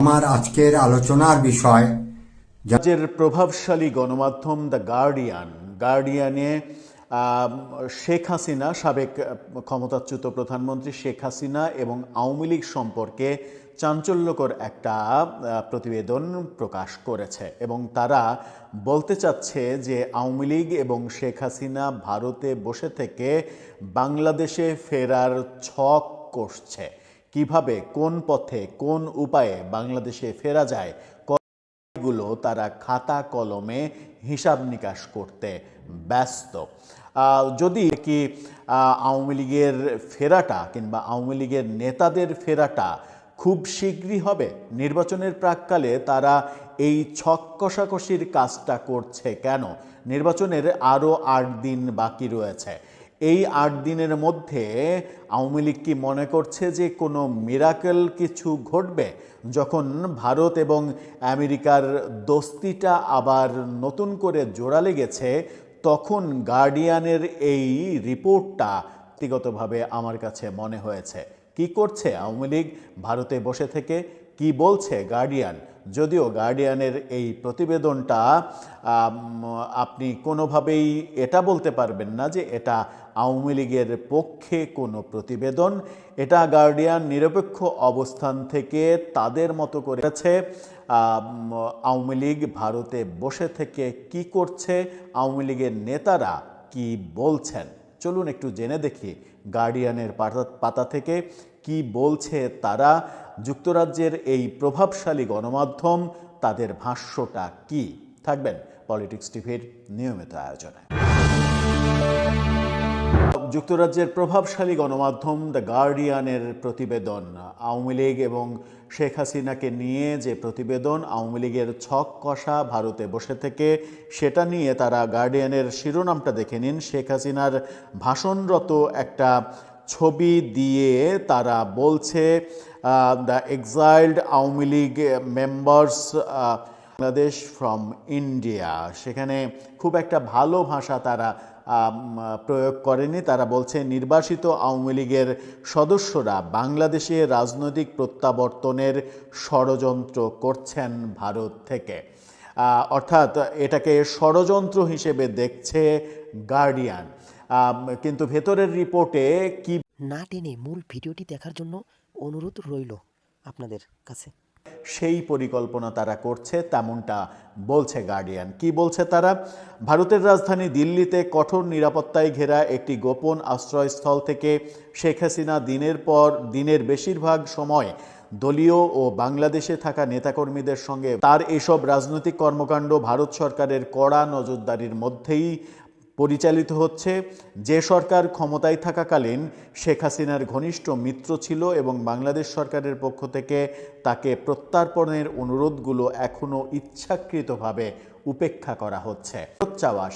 আমার আজকের আলোচনার বিষয় রাজ্যের প্রভাবশালী গণমাধ্যম দ্য গার্ডিয়ানে শেখ হাসিনা, সাবেক ক্ষমতাচ্যুত প্রধানমন্ত্রী শেখ হাসিনা এবং আওয়ামী লীগ সম্পর্কে চাঞ্চল্যকর একটা প্রতিবেদন প্রকাশ করেছে এবং তারা বলতে চাচ্ছে যে আওয়ামী লীগ এবং শেখ হাসিনা ভারতে বসে থেকে বাংলাদেশে ফেরার ছক কষছে। কিভাবে, কোন পথে, কোন উপায়ে বাংলাদেশে ফেরা যায় গুলো তারা খাতা কলমে হিসাব নিকাশ করতে ব্যস্ত। যদি কি আওয়ামী লীগের ফেরাটা কিংবা আওয়ামী লীগের নেতাদের ফেরাটা খুব শীঘ্রই হবে? নির্বাচনের প্রাক্কালে তারা এই ছক কষাকষির কাজটা করছে কেন? নির্বাচনের আরও ৮ দিন বাকি রয়েছে। এই ৮ দিনের মধ্যে আওয়ামী লীগ কি মনে করছে যে কোনো মিরাকেল কিছু ঘটবে? যখন ভারত এবং আমেরিকার দোস্তিটা আবার নতুন করে জোড়া লেগেছে, তখন গার্ডিয়ানের এই রিপোর্টটা ব্যক্তিগতভাবে আমার কাছে মনে হয়েছে। কি করছে আওয়ামী লীগ ভারতে বসে থেকে? কি বলছে গার্ডিয়ান? যদিও গার্ডিয়ানের এই প্রতিবেদনটা আপনি কোনোভাবেই এটা বলতে পারবেন না যে এটা আওয়ামী লীগের পক্ষে কোনো প্রতিবেদন। এটা গার্ডিয়ান নিরপেক্ষ অবস্থান থেকে তাদের মতো করেছে আওয়ামী লীগ ভারতে বসে থেকে কি করছে, আওয়ামী লীগের নেতারা কি বলছেন। চলুন একটু জেনে দেখি গার্ডিয়ানের পাতা থেকে কি বলছে তারা। যুক্তরাজ্যের এই প্রভাবশালী গণমাধ্যম, তাদের ভাষ্যটা কি? থাকবেন পলিটিক্স টিভির নিয়মিত আয়োজনে। যুক্তরাজ্যের প্রভাবশালী গণমাধ্যম দ্য গার্ডিয়ানের প্রতিবেদন, আওয়ামী লীগ এবং শেখ হাসিনাকে নিয়ে যে প্রতিবেদন, আওয়ামী লীগের ছক কষা ভারতে বসে থেকে, সেটা নিয়ে তারা গার্ডিয়ানের শিরোনামটা দেখে নিন। শেখ হাসিনার ভাষণরত একটা ছবি দিয়ে তারা বলছে the exiled Awami League members Bangladesh from India. সেখানে খুব একটা ভালো ভাষা তারা প্রয়োগ করেনি। তারা বলছে নির্বাসিত আওয়ামী লীগের সদস্যরা বাংলাদেশে রাজনৈতিক প্রত্যাবর্তনের ষড়যন্ত্র করছেন ভারত থেকে। অর্থাৎ এটাকে ষড়যন্ত্র হিসেবে দেখছে গার্ডিয়ান। কিন্তু ভেতরের রিপোর্টে কি না টেনে মূল ভিডিওটি দেখার জন্য অনুরোধ রইল আপনাদের কাছে। সেই পরিকল্পনা তারা করছে তেমনটা বলছে গার্ডিয়ান। কি বলছে তারা? ভারতের রাজধানী দিল্লিতে কঠোর নিরাপত্তায় ঘেরা একটি গোপন আশ্রয়স্থল থেকে শেখ হাসিনা দিনের পর দিনের বেশিরভাগ সময় দলীয় ও বাংলাদেশে থাকা নেতাকর্মীদের সঙ্গে তার এসব রাজনৈতিক কর্মকাণ্ড ভারত সরকারের কড়া নজরদারির মধ্যেই পরিচালিত হচ্ছে। যে সরকার ক্ষমতায় থাকাকালীন শেখ হাসিনার ঘনিষ্ঠ মিত্র ছিল এবং বাংলাদেশ সরকারের পক্ষ থেকে তাকে প্রত্যার্পণের অনুরোধগুলো এখনও ইচ্ছাকৃতভাবে উপেক্ষা করা হচ্ছে।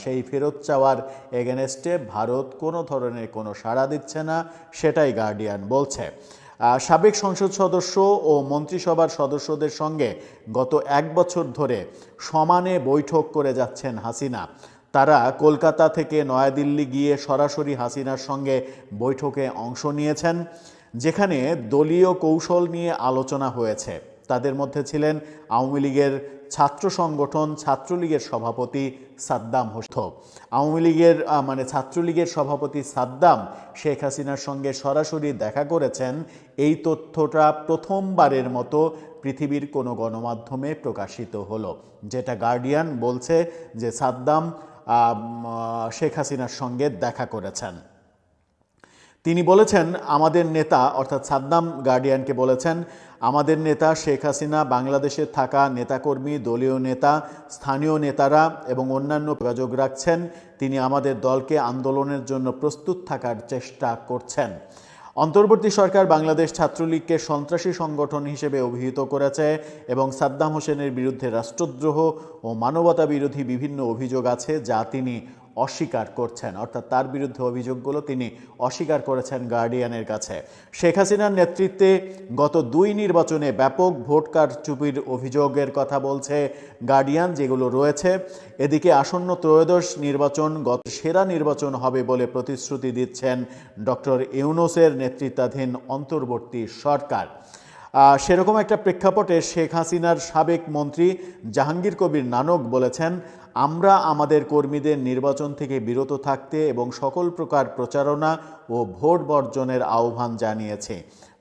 সেই ফেরত চাওয়ার এগেনস্টে ভারত কোনো ধরনের কোনো সাড়া দিচ্ছে না, সেটাই গার্ডিয়ান বলছে। সাবেক সংসদ সদস্য ও মন্ত্রিসভার সদস্যদের সঙ্গে গত 1 বছর ধরে সমানে বৈঠক করে যাচ্ছেন হাসিনা। তারা কলকাতা থেকে নয়াদিল্লি গিয়ে সরাসরি হাসিনার সঙ্গে বৈঠকে অংশ নিয়েছেন, যেখানে দলীয় কৌশল নিয়ে আলোচনা হয়েছে। তাদের মধ্যে ছিলেন আওয়ামী লীগের ছাত্র সংগঠন ছাত্রলীগের সভাপতি সাদ্দাম হোসেন। আওয়ামী লীগের ছাত্রলীগের সভাপতি সাদ্দাম শেখ হাসিনার সঙ্গে সরাসরি দেখা করেছেন। এই তথ্যটা প্রথমবারের মতো পৃথিবীর কোনো গণমাধ্যমে প্রকাশিত হলো, যেটা গার্ডিয়ান বলছে যে সাদ্দাম শেখ হাসিনার সঙ্গে দেখা করেছেন। তিনি বলেছেন আমাদের নেতা, অর্থাৎ সাদ্দাম গার্ডিয়ানকে বলেছেন, আমাদের নেতা শেখ হাসিনা বাংলাদেশে থাকা নেতাকর্মী, দলীয় নেতা, স্থানীয় নেতারা এবং অন্যান্য যোগাযোগ রাখছেন। তিনি আমাদের দলকে আন্দোলনের জন্য প্রস্তুত থাকার চেষ্টা করছেন। অন্তর্বর্তী সরকার বাংলাদেশ ছাত্রলীগকে সন্ত্রাসী সংগঠন হিসেবে অভিহিত করেছে এবং সাদ্দাম হোসেনের বিরুদ্ধে রাষ্ট্রদ্রোহ ও মানবতা বিরোধী বিভিন্ন অভিযোগ আছে, যা তিনি অস্বীকার করছেন। অর্থাৎ তার বিরুদ্ধে অভিযোগগুলো তিনি অস্বীকার করেছেন গার্ডিয়ানের কাছে। শেখ হাসিনার নেতৃত্বে গত 2 নির্বাচনে ব্যাপক ভোট কারচুপির অভিযোগের কথা বলছে গার্ডিয়ান, যেগুলো রয়েছে। এদিকে আসন্ন ত্রয়োদশ নির্বাচন সেরা নির্বাচন হবে বলে প্রতিশ্রুতি দিচ্ছেন ডক্টর ইউনূসের নেতৃত্বাধীন অন্তর্বর্তী সরকার। সেরকম একটা প্রেক্ষাপটে শেখ হাসিনার সাবেক মন্ত্রী জাহাঙ্গীর কবির নানক বলেছেন, আমরা আমাদের কর্মীদের নির্বাচন থেকে বিরত থাকতে এবং সকল প্রকার প্রচারণা ও ভোট বর্জনের আহ্বান জানিয়েছে।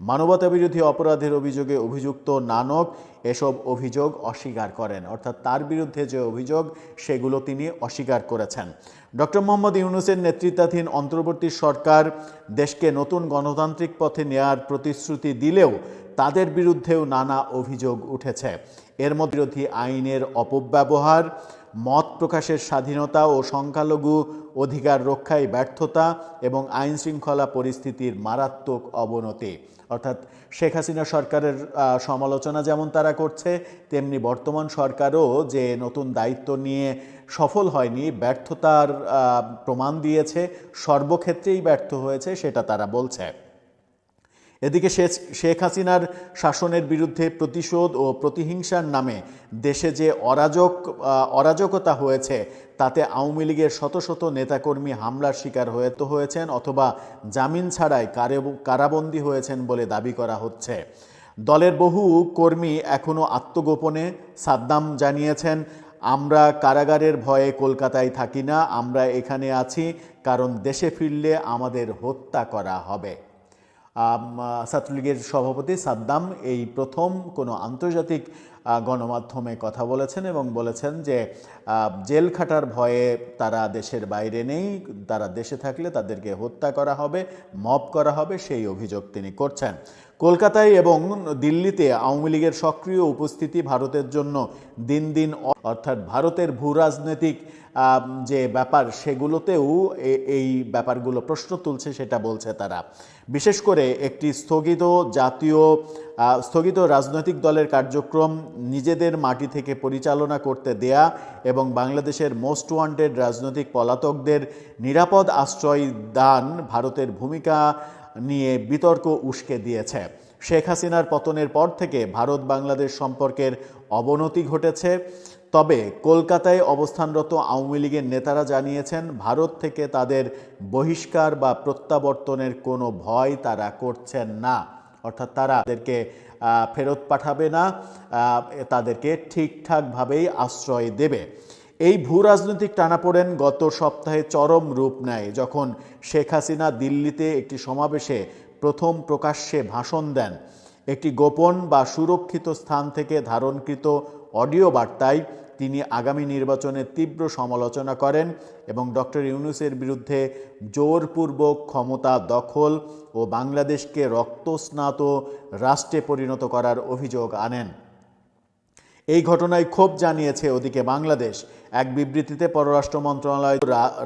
মানবতাবিরোধী অপরাধের অভিযোগে অভিযুক্ত নানক এসব অভিযোগ অস্বীকার করেন, অর্থাৎ তার বিরুদ্ধে যে অভিযোগ সেগুলো তিনি অস্বীকার করেছেন। ডক্টর মোহাম্মদ ইউনূসের নেতৃত্বাধীন অন্তর্বর্তী সরকার দেশকে নতুন গণতান্ত্রিক পথে নেয়ার প্রতিশ্রুতি দিলেও তাদের বিরুদ্ধেও নানা অভিযোগ উঠেছে। এর মধ্যে বিরোধী আইনের অপব্যবহার, মত প্রকাশের স্বাধীনতা ও সংখ্যালঘু অধিকার রক্ষায় ব্যর্থতা এবং আইন শৃঙ্খলা পরিস্থিতির মারাত্মক অবনতি। অর্থাৎ শেখ হাসিনা সরকারের সমালোচনা যেমন তারা করছে, তেমনি বর্তমান সরকারও যে নতুন দায়িত্ব নিয়ে সফল হয়নি, ব্যর্থতার প্রমাণ দিয়েছে, সর্বক্ষেত্রেই ব্যর্থ হয়েছে সেটা তারা বলছে। এদিকে শেখ হাসিনার শাসনের বিরুদ্ধে প্রতিশোধ ও প্রতিহিংসার নামে দেশে যে অরাজকতা হয়েছে তাতে আওয়ামী লীগের শত শত নেতাকর্মী হামলার শিকার হয়েছেন অথবা জামিন ছাড়াই কারাবন্দী হয়েছেন বলে দাবি করা হচ্ছে। দলের বহু কর্মী এখনও আত্মগোপনে। সাদ্দাম জানিয়েছেন, আমরা কারাগারের ভয়ে কলকাতায় থাকি না, আমরা এখানে আছি কারণ দেশে ফিরলে আমাদের হত্যা করা হবে। ছাত্রলীগের সভাপতি সাদ্দাম এই প্রথম কোনো আন্তর্জাতিক গণমাধ্যমে কথা বলেছেন এবং বলেছেন যে জেল খাটার ভয়ে তারা দেশের বাইরে নেই, তারা দেশে থাকলে তাদেরকে হত্যা করা হবে, মব করা হবে, সেই অভিযোগ তিনি করছেন। কলকাতায় এবং দিল্লিতে আওয়ামী লীগের সক্রিয় উপস্থিতি ভারতের জন্য দিন দিন, অর্থাৎ ভারতের ভূ রাজনৈতিক যে ব্যাপার সেগুলোতেও এই ব্যাপারগুলো প্রশ্ন তুলছে সেটা বলছে তারা। বিশেষ করে একটি স্থগিত রাজনৈতিক দলের কার্যক্রম নিজেদের মাটি থেকে পরিচালনা করতে দেয়া এবং বাংলাদেশের মোস্ট ওয়ান্টেড রাজনৈতিক পলাতকদের নিরাপদ আশ্রয় দান ভারতের ভূমিকা নিয়ে বিতর্ক উস্কে দিয়েছে। শেখ হাসিনার পতনের পর থেকে ভারত বাংলাদেশ সম্পর্কের অবনতি ঘটেছে। তবে কলকাতায় অবস্থানরত আওয়ামী লীগের নেতারা জানিয়েছেন, ভারত থেকে তাদের বহিষ্কার বা প্রত্যাবর্তনের কোনো ভয় তারা করছেন না, অর্থাৎ তারা তাদেরকে ফেরত পাঠাবে না, তাদেরকে ঠিকঠাকভাবেই আশ্রয় দেবে। এই ভূ রাজনৈতিক টানাপোড়েন গত সপ্তাহে চরম রূপ নেয় যখন শেখ হাসিনা দিল্লিতে একটি সমাবেশে প্রথম প্রকাশ্যে ভাষণ দেন। একটি গোপন বা সুরক্ষিত স্থান থেকে ধারণকৃত অডিও বার্তায় তিনি আগামী নির্বাচনের তীব্র সমালোচনা করেন এবং ডক্টর ইউনূসের বিরুদ্ধে জোরপূর্বক ক্ষমতা দখল ও বাংলাদেশকে রক্তস্নাত রাষ্ট্রে পরিণত করার অভিযোগ আনেন। এই ঘটনায় ক্ষোভ জানিয়েছে ওদিকে বাংলাদেশ। এক বিবৃতিতে পররাষ্ট্র মন্ত্রণালয়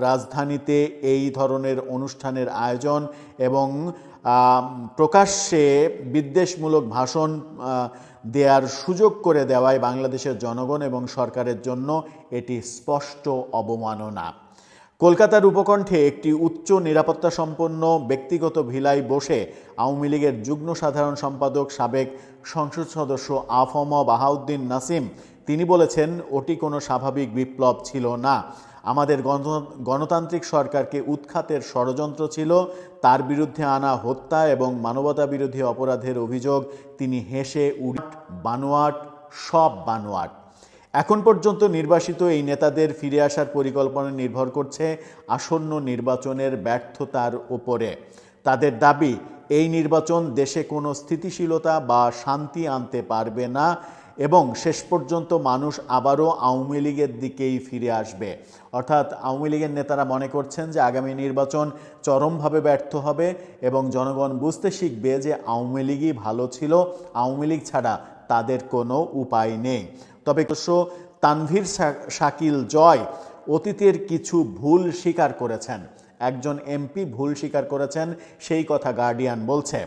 রাজধানীতে এই ধরনের অনুষ্ঠানের আয়োজন এবং প্রকাশ্যে বিদ্বেষমূলক ভাষণ দেওয়ার সুযোগ করে দেওয়ায় বাংলাদেশের জনগণ এবং সরকারের জন্য এটি স্পষ্ট অবমাননা। কলকাতার উপকণ্ঠে একটি উচ্চ নিরাপত্তা সম্পন্ন ব্যক্তিগত ভিলায় বসে আওয়ামী লীগের যুগ্ম সাধারণ সম্পাদক সাবেক সংসদ সদস্য আফম বাহাউদ্দিন নাসিম তিনি বলেছেন, ওটি কোনো স্বাভাবিক বিপ্লব ছিল না, আমাদের গণতান্ত্রিক সরকারকে উৎখাতের ষড়যন্ত্র ছিল। তার বিরুদ্ধে আনা হত্যা এবং মানবতা বিরোধী অপরাধের অভিযোগ তিনি হেসে বানোয়াট, সব বানোয়াট। এখন পর্যন্ত নির্বাসিত এই নেতাদের ফিরে আসার পরিকল্পনা নির্ভর করছে আসন্ন নির্বাচনের ব্যর্থতার উপরে। তাদের দাবি, এই নির্বাচন দেশে কোনো স্থিতিশীলতা বা শান্তি আনতে পারবে না এবং শেষ পর্যন্ত মানুষ আবারও আওয়ামী লীগের দিকেই ফিরে আসবে। অর্থাৎ আওয়ামী লীগের নেতারা মনে করছেন যে আগামী নির্বাচন চরমভাবে ব্যর্থ হবে এবং জনগণ বুঝতে শিখবে যে আওয়ামী লীগই ভালো ছিল, আওয়ামী লীগ ছাড়া তাদের কোনো উপায় নেই। তবে তানভীর শাকিল জয় অতীতের কিছু ভুল স্বীকার করেছেন। একজন এমপি ভুল স্বীকার করেছেন, সেই কথা গার্ডিয়ান বলছে।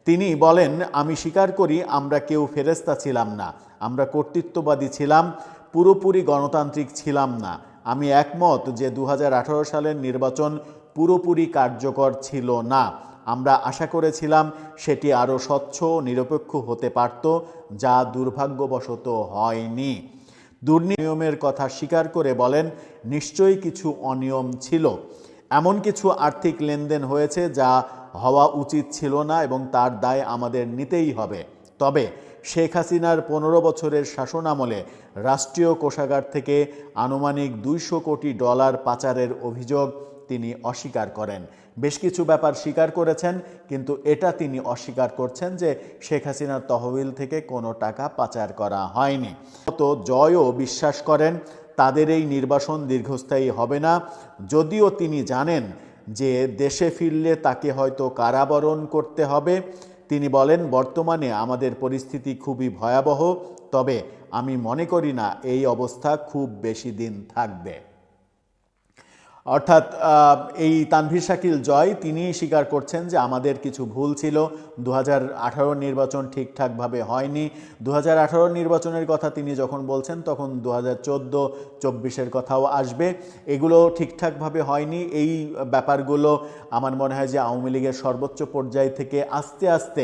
তিনি বলেন, আমি স্বীকার করি আমরা কেউ ফেরেশতা ছিলাম না, আমরা কর্তৃত্ববাদী ছিলাম, পুরোপুরি গণতান্ত্রিক ছিলাম না। আমি একমত যে 2018 সালের নির্বাচন পুরোপুরি কার্যকর ছিল না। আমরা আশা করেছিলাম সেটি আরও স্বচ্ছ নিরপেক্ষ হতে পারত, যা দুর্ভাগ্যবশত হয়নি। দুর্নিয়মের কথা স্বীকার করে বলেন, নিশ্চয়ই কিছু অনিয়ম ছিল, এমন কিছু আর্থিক লেনদেন হয়েছে যা হওয়া উচিত ছিল না এবং তার দায় আমাদের নিতেই হবে। তবে শেখ হাসিনার 15 বছরের শাসন আমলে রাষ্ট্রীয় কোষাগার থেকে আনুমানিক 200 কোটি ডলার পাচারের অভিযোগ তিনি অস্বীকার করেন। বেশ কিছু ব্যাপার স্বীকার করেছেন, কিন্তু এটা তিনি অস্বীকার করছেন যে শেখ হাসিনার তহবিল থেকে কোনো টাকা পাচার করা হয়নি। তো জয়ও বিশ্বাস করেন তাদের এই নির্বাসন দীর্ঘস্থায়ী হবে না, যদিও তিনি জানেন যে দেশে ফিরলে তাকে হয়তো কারাবরণ করতে হবে। তিনি বলেন, বর্তমানে আমাদের পরিস্থিতি খুবই ভয়াবহ, তবে আমি মনে করি না এই অবস্থা খুব বেশি দিন থাকবে। অর্থাৎ এই তানভীর শাকিল জয় তিনি স্বীকার করছেন যে আমাদের কিছু ভুল ছিল, 2018 নির্বাচন ঠিকঠাকভাবে হয়নি। 2018 নির্বাচনের কথা তিনি যখন বলছেন তখন 2014-24-এর কথাও আসবে। এগুলো ঠিকঠাকভাবে হয়নি। এই ব্যাপারগুলো আমার মনে হয় যে আওয়ামী লীগের সর্বোচ্চ পর্যায় থেকে আস্তে আস্তে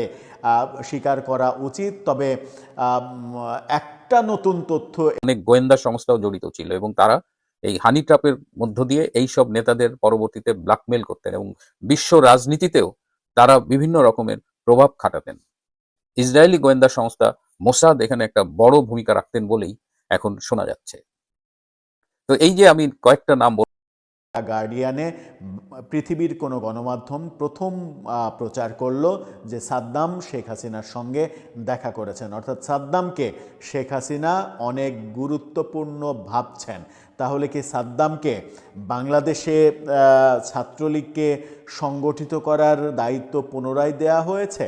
স্বীকার করা উচিত। তবে একটা নতুন তথ্য, অনেক গোয়েন্দা সংস্থাও জড়িত ছিল এবং তারা এই হানি ট্র্যাপের মধ্য দিয়ে এই সব নেতাদের পরবর্তীতে ব্ল্যাকমেল করতেন এবং বিশ্ব রাজনীতিতেও তারা বিভিন্ন রকমের প্রভাব খাটাতেন। ইসরায়েলি গোয়েন্দা সংস্থা মোসাদ এখানে একটা বড় ভূমিকা রাখতেন বলেই এখন শোনা যাচ্ছে। তো এই যে আমি কয়েকটা নাম গার্ডিয়ানে পৃথিবীর কোনো গণমাধ্যম প্রথম প্রচার করলো যে সাদ্দাম শেখ হাসিনার সঙ্গে দেখা করেছেন, অর্থাৎ সাদ্দামকে শেখ হাসিনা অনেক গুরুত্বপূর্ণ ভাবছেন। তাহলে কি সাদ্দামকে বাংলাদেশে ছাত্রলীগকে সংগঠিত করার দায়িত্ব পুনরায় দেয়া হয়েছে?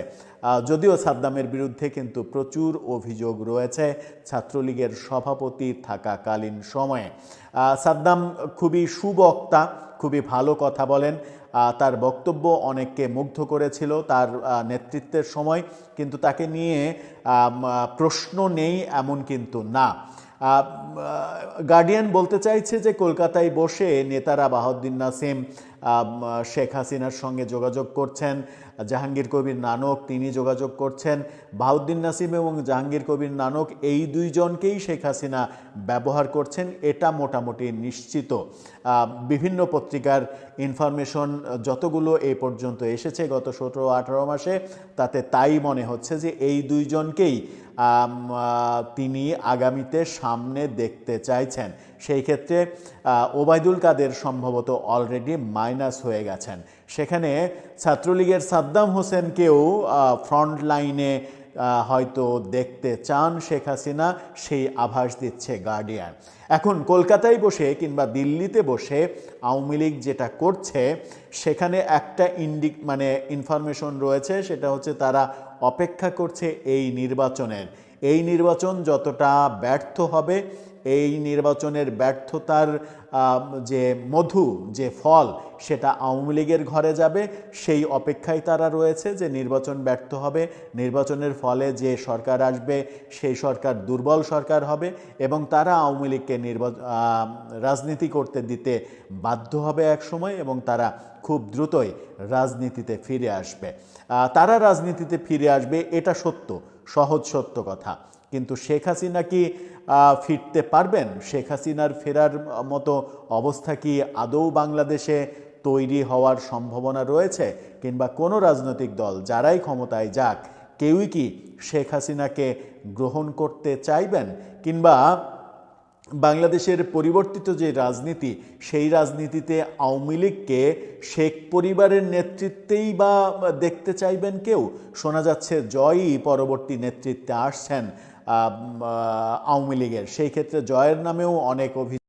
যদিও সাদ্দামের বিরুদ্ধে কিন্তু প্রচুর অভিযোগ রয়েছে ছাত্রলীগের সভাপতি থাকাকালীন সময়ে। সাদ্দাম খুবই সুবক্তা, খুবই ভালো কথা বলেন, তার বক্তব্য অনেককে মুগ্ধ করেছিল তার নেতৃত্বের সময়, কিন্তু তাকে নিয়ে প্রশ্ন নেই এমন কিন্তু না। গার্ডিয়ান বলতে চাইছে যে কলকাতায় বসে নেতারা বাহাউদ্দিন নাসিম শেখ হাসিনার সঙ্গে যোগাযোগ করছেন, জাহাঙ্গীর কবির নানক তিনি যোগাযোগ করছেন। বাহাউদ্দিন নাসিম এবং জাহাঙ্গীর কবির নানক এই দুইজনকেই শেখ হাসিনা ব্যবহার করছেন, এটা মোটামুটি নিশ্চিত। বিভিন্ন পত্রিকার ইনফরমেশন যতগুলো এই পর্যন্ত এসেছে গত 17-18 মাসে, তাতে তাই মনে হচ্ছে যে এই দুইজনকেই তিনি আগামীতে সামনে দেখতে চাইছেন। সেই ক্ষেত্রে ওবায়দুল কাদের সম্ভবত অলরেডি মাইনাস হয়ে গেছেন। সেখানে ছাত্রলীগের সাদ্দাম হোসেনকেও ফ্রন্ট লাইনে হয়তো দেখতে চান শেখ হাসিনা, সেই আভাস দিচ্ছে গার্ডিয়ান। এখন কলকাতায় বসে কিংবা দিল্লিতে বসে আওয়ামী লীগ যেটা করছে সেখানে একটা ইনফরমেশন রয়েছে, সেটা হচ্ছে তারা অপেক্ষা করছে এই নির্বাচনের। এই নির্বাচন যতটা ব্যর্থ হবে, এই নির্বাচনের ব্যর্থতার যে মধু, যে ফল, সেটা আওয়ামী লীগের ঘরে যাবে। সেই অপেক্ষায় তারা রয়েছে যে নির্বাচন ব্যর্থ হবে, নির্বাচনের ফলে যে সরকার আসবে সেই সরকার দুর্বল সরকার হবে এবং তারা আওয়ামী লীগকে রাজনীতি করতে দিতে বাধ্য হবে এক সময় এবং তারা খুব দ্রুতই রাজনীতিতে ফিরে আসবে। তারা রাজনীতিতে ফিরে আসবে, এটা সত্য, সহজ সত্য কথা। কিন্তু শেখ হাসিনা কি ফিরতে পারবেন? শেখ হাসিনার ফেরার মতো অবস্থা কি আদৌ বাংলাদেশে তৈরি হওয়ার সম্ভাবনা রয়েছে? কিংবা কোনো রাজনৈতিক দল যারাই ক্ষমতায় যাক, কেউই কি শেখ হাসিনাকে গ্রহণ করতে চাইবেন? কিংবা বাংলাদেশের পরিবর্তিত যে রাজনীতি, সেই রাজনীতিতে আওয়ামী লীগকে শেখ পরিবারের নেতৃত্বেই বা দেখতে চাইবেন কেউ? শোনা যাচ্ছে জয়ই পরবর্তী নেতৃত্বে আসছেন আওয়ামী লীগের। সেই ক্ষেত্রে জয়ের নামেও অনেক অভিযোগ